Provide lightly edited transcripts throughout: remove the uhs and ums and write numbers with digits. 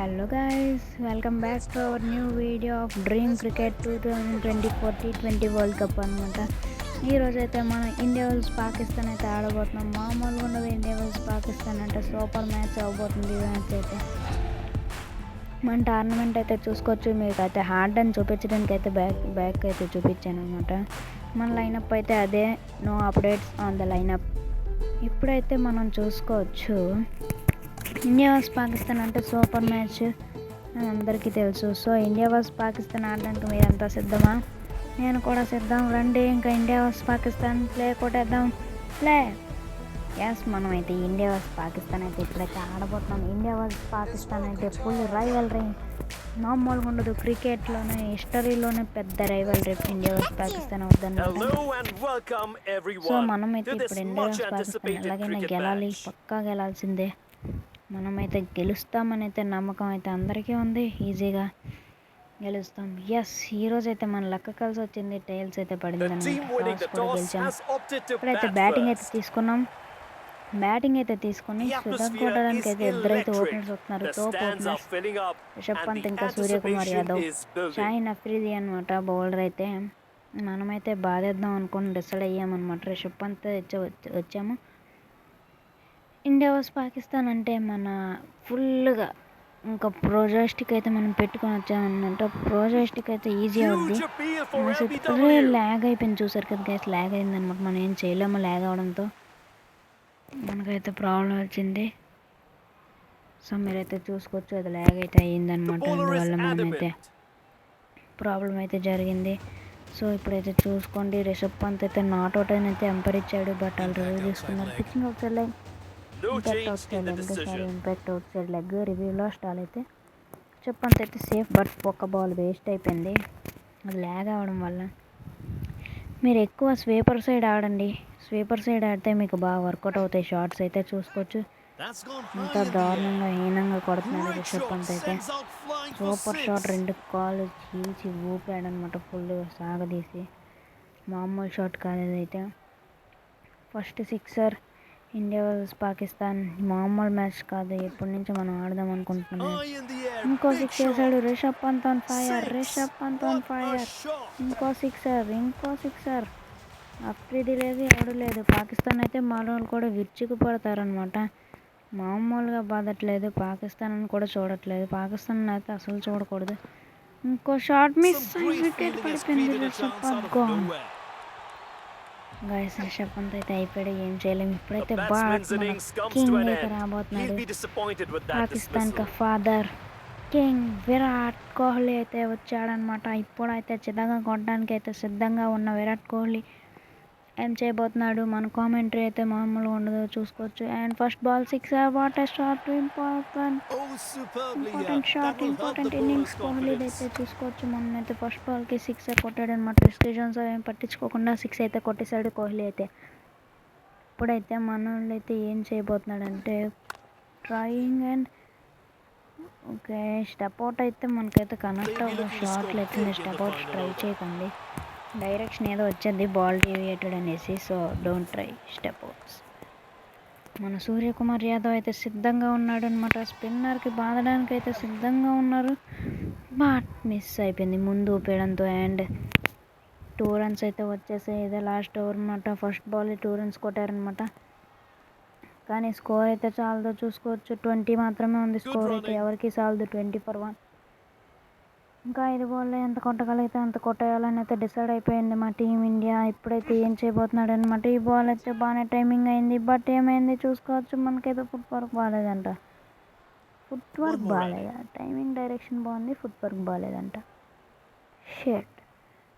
Hello guys, welcome back to our new video of Dream Cricket 2024 T20 World Cup అనమాట. ఈరోజు అయితే మనం India versus Pakistan అయితే ఆడబోతున్నాం. మామూలుగా ఉండదు, ఇండియా వర్సెస్ పాకిస్తాన్ అంటే సూపర్ మ్యాచ్ అవబోతుంది. ఈ మ్యాచ్ అయితే మన టోర్నమెంట్ అయితే చూసుకోవచ్చు. మీకు అయితే హార్డ్ అని చూపించడానికి అయితే బ్యాక్ అయితే చూపించాను అనమాట. మన లైనప్ అయితే అదే, no updates on the lineup. ఇప్పుడైతే మనం చూసుకోవచ్చు ఇండియా వర్సెస్ పాకిస్తాన్ అంటే సూపర్ మ్యాచ్ అని అందరికీ తెలుసు. సో ఇండియా వర్సెస్ పాకిస్తాన్ ఆడడానికి మీరంతా సిద్ధమా? నేను కూడా సిద్ధం. రండి, ఇంకా ఇండియా వర్సెస్ పాకిస్తాన్ ప్లే కొట్టేద్దాం. ప్లే మనం అయితే ఇండియా వర్సెస్ పాకిస్తాన్ అయితే ఇప్పుడైతే ఆడబోతున్నాం. ఇండియా వర్సెస్ పాకిస్తాన్ అయితే ఫుల్ రైవల్రీ, మామూలుగా ఉండదు. క్రికెట్లోనే హిస్టరీలోనే పెద్ద రైవల్రీ ఇండియా వర్సెస్ పాకిస్తాన్ అవుతుందన్నమాట. సో మనమైతే ఇప్పుడు ఇండియా వర్సెస్ పాకిస్తాన్ ఎలాగైనా గెలాలి, పక్కా గెలాల్సిందే. మనమైతే గెలుస్తామని అయితే నమ్మకం అయితే అందరికీ ఉంది. ఈజీగా గెలుస్తాం. ఈరోజు అయితే మన లక్క కలిసి వచ్చింది, టైల్స్ అయితే పడింది అనమాట. టాస్ కూడా గెలిచాం. ఇప్పుడైతే బ్యాటింగ్ అయితే తీసుకొని స్విదర్ కొట్టడానికి అయితే ఇద్దరైతే ఓపెనర్స్ వస్తున్నారు. టాప్ ఓపెనర్స్ రిషబ్ పంత్, ఇంకా సూర్యకుమార్ యాదవ్, షాహీన్ అఫ్రీది అనమాట బౌలర్. అయితే మనమైతే బాధేద్దాం అనుకుని డిసైడ్ అయ్యామన్నమాట. రిషబ్ పంత్ వచ్చాము. ఇండియా వర్సెస్ పాకిస్తాన్ అంటే మన ఫుల్గా ఇంకా ప్రోజాస్టిక్ అయితే మనం పెట్టుకొని వచ్చామన్నమాట. ప్రోజాస్టిక్ అయితే ఈజీ అవుద్ది. ల్యాగ్ అయిపోయింది, చూసారు కదా గైస్, ల్యాగ్ అయిందనమాట. మనం ఏం చేయలేము ల్యాగ్ అవడంతో. మనకైతే ప్రాబ్లం వచ్చింది. సో మీరైతే చూసుకోవచ్చు, అది ల్యాగ్ అయితే అయ్యిందనమాట. అందువల్ల మనమైతే ప్రాబ్లం అయితే జరిగింది. సో ఇప్పుడైతే చూసుకోండి, రిషబ్ పంత్ అయితే నాట్ అవుట్ అని అయితే ఎంపైర్ ఇచ్చాడు. బట్ వాళ్ళు రివ్యూ తీసుకున్నారు. Pitching out side leg, impact out side leg రివ్యూలో స్టాల్ అయితే రిషబ్ పంత్ అయితే సేఫ్. బట్ ఒక్క బాల్ వేస్ట్ అయిపోయింది, అది ల్యాగ్ అవ్వడం వల్ల. మీరు ఎక్కువ స్వీపర్ సైడ్ ఆడండి. స్వీపర్ సైడ్ ఆడితే మీకు బాగా వర్కౌట్ అవుతాయి షాట్స్ అయితే. చూసుకోవచ్చు అంత దారుణంగా హీనంగా కొడుతున్నాడు రిషబ్ పంత్ అయితే. సూపర్ షాట్, 2 కాళ్ళు చీల్చి ఊపాడనమాట ఫుల్ సాగదీసి. మామూలు షాట్ కాదు అదైతే. First sixer India versus Pakistan మామూలు మ్యాచ్ కాదు. ఎప్పటి నుంచి మనం ఆడదాం అనుకుంటున్నాం. ఇంకో సిక్స్ వేసాడు రిషబ్ పంత్ ఆన్ ఫైర్. ఇంకో సిక్సర్. అఫ్రీది లేదు, ఎవడు లేదు. పాకిస్తాన్ అయితే మనోళ్ళు కూడా విరుచుకు పడతారనమాట. మామూలుగా బాధట్లేదు. పాకిస్తాన్ అని కూడా చూడట్లేదు. పాకిస్తాన్ అయితే అసలు చూడకూడదు. ఇంకో షాట్ మిస్, వికెట్ పడిపోయింది. రిషబ్ పంత్ గోన్. గైస్, రిషబ్ పంత్ అయితే అయిపోయాడు, ఏం చేయలేము. ఇప్పుడైతే కింగ్ అయితే రాబోతున్నాడు. పాకిస్తాన్ కా ఫాదర్ కింగ్ విరాట్ కోహ్లీ అయితే వచ్చాడనమాట. ఇప్పుడైతే చిన్నగా కొట్టడానికి అయితే సిద్ధంగా ఉన్న విరాట్ కోహ్లీ ఏం చేయబోతున్నాడు, మన కామెంటరీ అయితే మామూలుగా ఉండదు, చూసుకోవచ్చు. And first ball sixer. What a shot, important innings Kohli అయితే చూసుకోవచ్చు. మొన్న అయితే ఫస్ట్ బాల్కి సిక్సర్ కొట్టాడు అనమాట. రిస్ట్రిక్షన్స్ ఏం పట్టించుకోకుండా 6 అయితే కొట్టేశాడు కోహ్లీ అయితే. ఇప్పుడైతే మనోళ్ళు అయితే ఏం చేయబోతున్నాడంటే trying and okay step out అయితే మనకైతే కనెక్ట్ అవ్వడం. షాట్లు అయితే మీరు స్టెప్ అవుట్ ట్రై చేయకండి, డైరెక్షన్ ఏదో వచ్చేది బాల్ డీవియేటెడ్ అనేసి. So don't try step outs. మన సూర్యకుమార్ యాదవ్ అయితే సిద్ధంగా ఉన్నాడు అనమాట. స్పిన్నర్కి బాధడానికి అయితే సిద్ధంగా ఉన్నారు. బట్ మిస్ అయిపోయింది ముందు ఊపేయడంతో. అండ్ 2 రన్స్ అయితే వచ్చేసాయి. ఇదే లాస్ట్ ఓవర్ అనమాట. ఫస్ట్ బాల్ 2 రన్స్ కొట్టారనమాట. కానీ స్కోర్ అయితే చాలదు, చూసుకోవచ్చు. 20 మాత్రమే ఉంది స్కోర్ అయితే. ఎవరికి చాలదు 20 for 1. ఇంకా 5 బాల్లో ఎంత కొట్టగలిగితే అంత కొట్టేయాలని అయితే డిసైడ్ అయిపోయింది మా టీం ఇండియా. ఇప్పుడైతే ఏం చేయబోతున్నాడు అనమాట. ఈ బాల్ అయితే బాగానే టైమింగ్ అయింది. బట్ ఏమైంది చూసుకోవచ్చు, మనకైతే ఫుట్ వర్క్ బాగాలేదంట. టైమింగ్ డైరెక్షన్ బాగుంది, ఫుట్ వర్క్ బాగాలేదంట. షేట్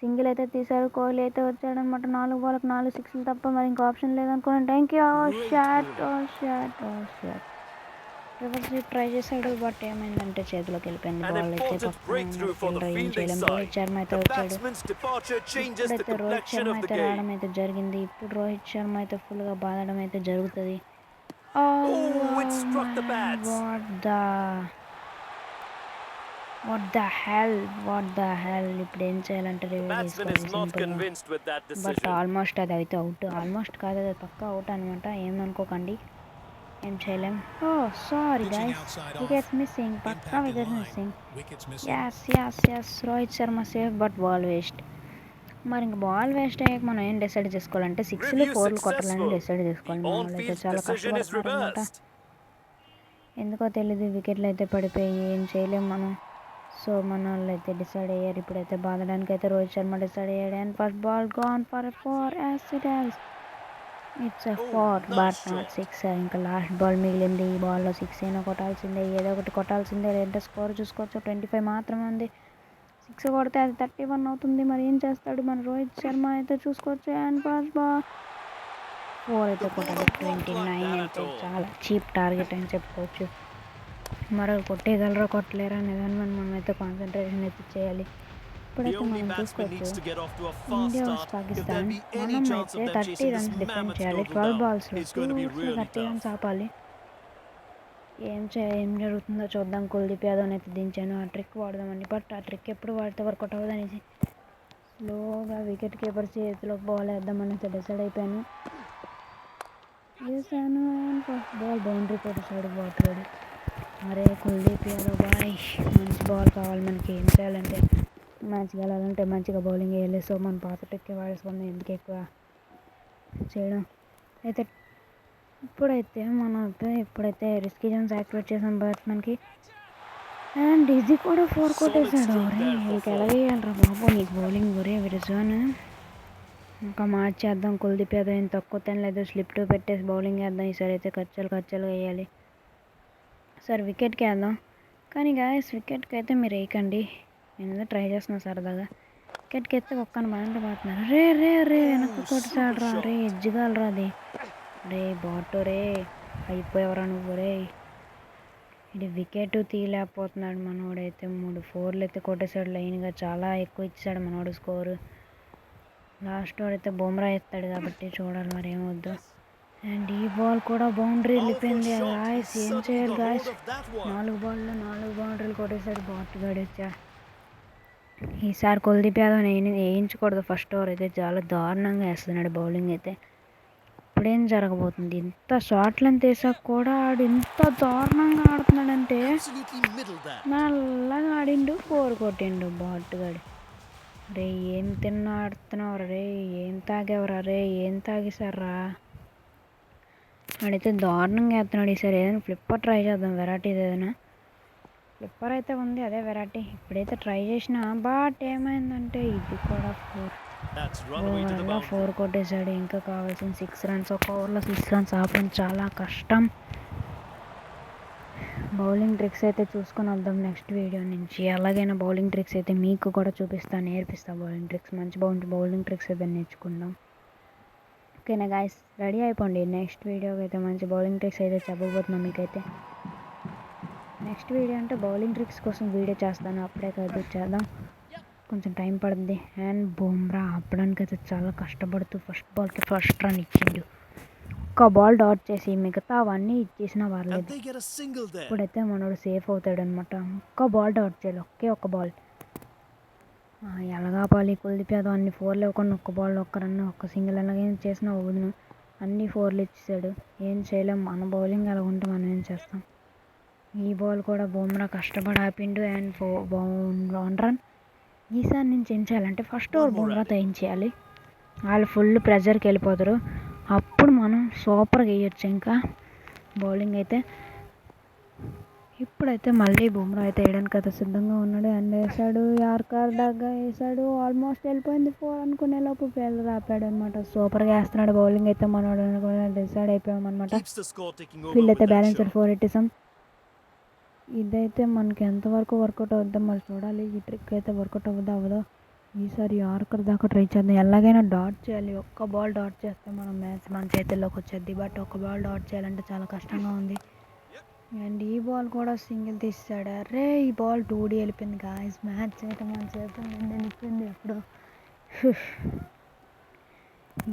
సింగిల్ అయితే తీశారు. కోహ్లీ అయితే వచ్చాడనమాట. 4 బాల్కి 4 సిక్స్లు తప్ప మరి ఇంకా ఆప్షన్ లేదనుకున్నాను. Thank you. Shot reverse try చేశాడు. బట్ ఏమైందంటే చేతిలోకి వెళ్ళిపోయింది బాల్ అయితే. పక్కన ఏం చేయలేము. రోహిత్ శర్మ అయితే వచ్చాడు. ఇప్పుడైతే రోహిత్ శర్మ అయితే రావడం అయితే జరిగింది. ఇప్పుడు రోహిత్ శర్మ అయితే ఫుల్గా బాధడం అయితే జరుగుతుంది. వాట్ ద హెల్ ఇప్పుడు ఏం చేయాలంటే బట్ ఆల్మోస్ట్ అది అయితే అవుట్. ఆల్మోస్ట్ కాదు, అది పక్కా అవుట్ అనమాట, ఏమనుకోకండి. ఏం చేయలేం. Oh sorry guys, wickets missing, పక్కా wickets missing. Yes Rohit Sharma safe but ball waste. మరి ఇంక బాల్ వేస్ట్ అయ్యాక మనం ఏం డిసైడ్ చేసుకోవాలంటే 6లు 4లు కొట్టాలని డిసైడ్ చేసుకోవాలి. మన వాళ్ళు అయితే చాలా కష్టపడుతున్నారు అనమాట. ఎందుకో తెలీదు వికెట్లు అయితే పడిపోయి ఏం చేయలేం మనం. సో మన వాళ్ళు అయితే డిసైడ్ అయ్యారు. ఇప్పుడైతే బాధడానికి అయితే రోహిత్ శర్మ డిసైడ్ అయ్యాడు. And first ball gone for a 4 as it is. It's a 4 but not 6. ఇంకా లాస్ట్ బాల్ మిగిలింది. ఈ బాల్లో 6 అయినా కొట్టాల్సిందే, ఏదో ఒకటి కొట్టాల్సిందే. లేదంటే స్కోర్ చూసుకోవచ్చు, 25 మాత్రమే ఉంది. 6 కొడితే అది 31 అవుతుంది. మరి ఏం చేస్తాడు మన రోహిత్ శర్మ అయితే చూసుకోవచ్చు. అండ్ ఫస్ట్ బాల్ 4 అయితే కొట్టాలి. 29 అయితే చాలా చీప్ టార్గెట్ అని చెప్పుకోవచ్చు. మరో కొట్టేయగలరా కొట్టలేరా అనే దాని మీద మనం అయితే కాన్సన్ట్రేషన్ అయితే చేయాలి. ఇప్పుడైతే మనం చూసుకోవచ్చు ఇండియా వర్సెస్ పాకిస్తాన్. మనం అయితే 30 రన్స్ డిఫెండ్ చేయాలి. 12 బాల్స్లో 2 ఓవర్స్లో 30 రన్స్ ఆపాలి. ఏం జరుగుతుందో చూద్దాం. కుల్దీప్ యాదవ్ని అయితే దించాను. ఆ ట్రిక్ వాడదామని, బట్ ఆ ట్రిక్ ఎప్పుడు వాడితే వర్కౌట్ అవ్వదు అనేసి స్లోగా వికెట్ కీపర్ చేతిలోకి బాల్ వేద్దామని అయితే డిసైడ్ అయిపోయాను. వేసాను అండ్ ఫస్ట్ బాల్ బౌండరీ కొట్టేసాడు బాట్లాడు. అరే కుల్దీప్ యాదవ్ బాయ్, మంచి బాల్ కావాలి మనకి. ఏం చేయాలంటే మ్యాచ్ గెలాలంటే మంచిగా బౌలింగ్ వేయాలి. సో మన పాత ట్రిక్కే వాడేసుకుందాం, ఎందుకు ఎక్కువ చేయడం. అయితే ఇప్పుడైతే రిస్కీ జోన్స్ యాక్టివేట్ చేసాం బ్యాట్స్మెన్కి. అండ్ ఇది కూడా 4 కొట్టేశాడు. ఒరే వీళ్ళకి ఎలాగేయాలరా బాబు నీకు బౌలింగ్. ఒరే విరిజోన్ ఇంకా మార్చేద్దాం. కుల్దీప్ యాదవ్ ఏం తక్కువ తినలేదు. స్లిప్ 2 పెట్టేసి బౌలింగ్ వేద్దాం. ఈసారి అయితే కచ్చలుగా వేయాలి. సరే వికెట్కి వేద్దాం. కానీ గాయస్ వికెట్కి అయితే మీరు వేయకండి, నేను ట్రై చేస్తున్నాను సరదాగా. వికెట్కి ఎత్తే ఒక్కని బాగా పడుతున్నారు. రే వెనక్కి కొట్టేసాడు రా. రే ఎజ్జిగాలరా అది. రే బాటు రే అయిపోయావరా నువ్వు. రే ఇది వికెట్ తీయలేకపోతున్నాడు మనోడైతే. 3 4లు అయితే కొట్టేశాడు లైన్గా. చాలా ఎక్కువ ఇచ్చాడు మనోడు స్కోరు. లాస్ట్ వాడైతే బుమ్రా ఎత్తాడు కాబట్టి చూడాలి మరి ఏమవుద్దు. అండ్ ఈ బాల్ కూడా బౌండరీ వెళ్ళిపోయింది. గాయస్ ఏం చేయాలి గాయస్. 4 బాల్లో 4 బౌండరీలు కొట్టేశాడు బాటుగాడు వచ్చా. ఈసారి కుల్దీప్ యాదవ్ వేయించకూడదు. ఫస్ట్ ఓవర్ అయితే చాలా దారుణంగా వేస్తున్నాడు బౌలింగ్ అయితే. ఇప్పుడేం జరగబోతుంది. ఇంత షార్ట్ లెంత్ వేసాక కూడా ఆడు ఇంత దారుణంగా ఆడుతున్నాడంటే నల్లగా ఆడిండు. 4 కొట్టిండు బాటుగాడు. రే ఏం ఆడుతున్నావు రే, ఏం తాగేవరా రే, ఏం తాగేశారా. వాడైతే దారుణంగా వేస్తున్నాడు. ఈసారి ఏదైనా ఫ్లిప్పర్ ట్రై చేద్దాం, వెరైటీది ఏదైనా. ఫ్లిప్పర్ అయితే ఉంది, అదే వెరైటీ. ఇప్పుడైతే ట్రై చేసిన, బట్ ఏమైందంటే ఇది కూడా 4 కొట్టేశాడు. ఇంకా కావాల్సిన 6 రన్స్. ఒక ఓవర్లో 6 రన్స్ ఆపడం చాలా కష్టం. బౌలింగ్ ట్రిక్స్ అయితే చూసుకొని వద్దాం నెక్స్ట్ వీడియో నుంచి. అలాగైనా బౌలింగ్ ట్రిక్స్ అయితే మీకు కూడా చూపిస్తాను, నేర్పిస్తాను. బౌలింగ్ ట్రిక్స్ మంచి బౌలింగ్ ట్రిక్స్ అయితే నేర్చుకుందాం. ఓకేనా గాయస్, రెడీ అయిపోండి. నెక్స్ట్ వీడియోకి అయితే మంచి బౌలింగ్ ట్రిక్స్ అయితే చెప్పబోతున్నాం మీకైతే. నెక్స్ట్ వీడియో అంటే బౌలింగ్ ట్రిక్స్ కోసం వీడియో చేస్తాను, అప్పుడే కాదు చేద్దాం, కొంచెం టైం పడుతుంది. అండ్ బుమ్రా ఆపడానికి అయితే చాలా కష్టపడుతూ ఫస్ట్ బాల్కి ఫస్ట్ రన్ ఇచ్చిండు. ఒక్క బాల్ డాట్ చేసి మిగతా అవన్నీ ఇచ్చేసినా పర్లేదు. ఇప్పుడైతే మనోడు సేఫ్ అవుతాడు అనమాట. ఒక్క బాల్ డాట్ చేయాలి, ఒక్క బాల్. ఎలాగాపాలి కుల్దీప్ యాదవ్ అన్ని 4లు ఇవ్వకుండా ఒక్క బాల్ ఒక్క రన్ ఒక్క సింగిల్ ఎలాగైనా చేసినా వదును. అన్ని 4లు ఇచ్చేసాడు. ఏం చేయలేం, మన బౌలింగ్ అలా ఉంటే మనం ఏం చేస్తాం. ఈ బాల్ కూడా బుమ్రా కష్టపడి ఆపిండు. And 1 run. ఈసారి నుంచి ఏం చేయాలంటే ఫస్ట్ ఓవర్ బుమ్రాతో ఏం చేయాలి, వాళ్ళు ఫుల్ ప్రెజర్కి వెళ్ళిపోతారు. అప్పుడు మనం సూపర్గా వేయచ్చు ఇంకా బౌలింగ్ అయితే. ఇప్పుడైతే మళ్ళీ బుమ్రా అయితే వేయడానికి అయితే సిద్ధంగా ఉన్నాడు. అండ్ వేసాడు, యార్కర్ దగ్గర వేసాడు. ఆల్మోస్ట్ వెళ్ళిపోయింది 4 అనుకునే లోపు ఫెయిల్ ఆపాడు అనమాట. సూపర్గా వేస్తున్నాడు బౌలింగ్ అయితే మనోడు అనుకుని డిసైడ్ అయిపోయాం అనమాట. ఫీల్డ్ అయితే బ్యాలెన్సర్ 4 ఇట్టేసాం. ఇదైతే మనకి ఎంతవరకు వర్కౌట్ అవుద్దో మరి చూడాలి. ఈ ట్రిక్ అయితే వర్కౌట్ అవ్వదో. ఈసారి యార్కర్ దాకా ట్రై చేద్దాం. ఎలాగైనా డాట్ చేయాలి. ఒక్క బాల్ డాట్ చేస్తే మనం మ్యాచ్ మన చేతుల్లోకి వచ్చేది. బట్ ఒక బాల్ డాట్ చేయాలంటే చాలా కష్టంగా ఉంది. అండ్ ఈ బాల్ కూడా సింగిల్ తీసాడు. అరే ఈ బాల్ 2D వెళ్ళిపోయింది గాయస్. మ్యాచ్ అయితే మన చేతుల నుండి వెళ్ళిపోయింది ఎప్పుడు.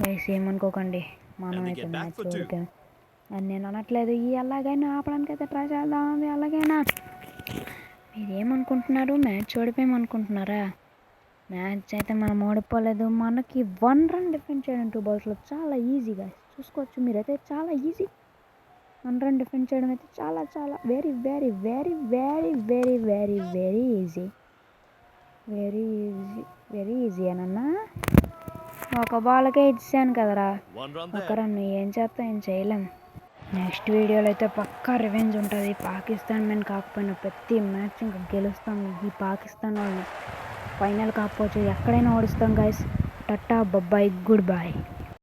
గైస్ ఏమనుకోకండి, మనం అయితే మ్యాచ్ ఓడిపోయాం అని నేను అనట్లేదు. ఎలాగైనా ఆపడానికి అయితే ట్రై చేద్దాం. ఎలాగైనా మీరేమనుకుంటున్నారు, మ్యాచ్ ఓడిపోయామనుకుంటున్నారా? మ్యాచ్ అయితే మనం ఓడిపోలేదు. మనకి 1 రన్ డిఫెండ్ చేయడం 2 బాల్స్లో చాలా ఈజీగా చూసుకోవచ్చు మీరైతే. చాలా ఈజీ. మన రన్ డిఫెండ్ చేయడం అయితే చాలా చాలా very very very very very very very easy, very easy, very easy అనన్నా. ఒక బాల్కే ఇచ్చాను కదరా, ఒక రన్ ఏం చేస్తా, ఏం చేయలేం. నెక్స్ట్ వీడియోలో అయితే పక్కా రివెంజ్ ఉంటుంది. పాకిస్తాన్ మీద కాకపోయినా ప్రతి మ్యాచ్ ఇంకా గెలుస్తాం. ఈ పాకిస్తాన్ వాళ్ళని ఫైనల్ కాకపోవచ్చు, ఎక్కడైనా ఓడిస్తాం గైస్. టట్టా బొబ్బాయ్, good bye.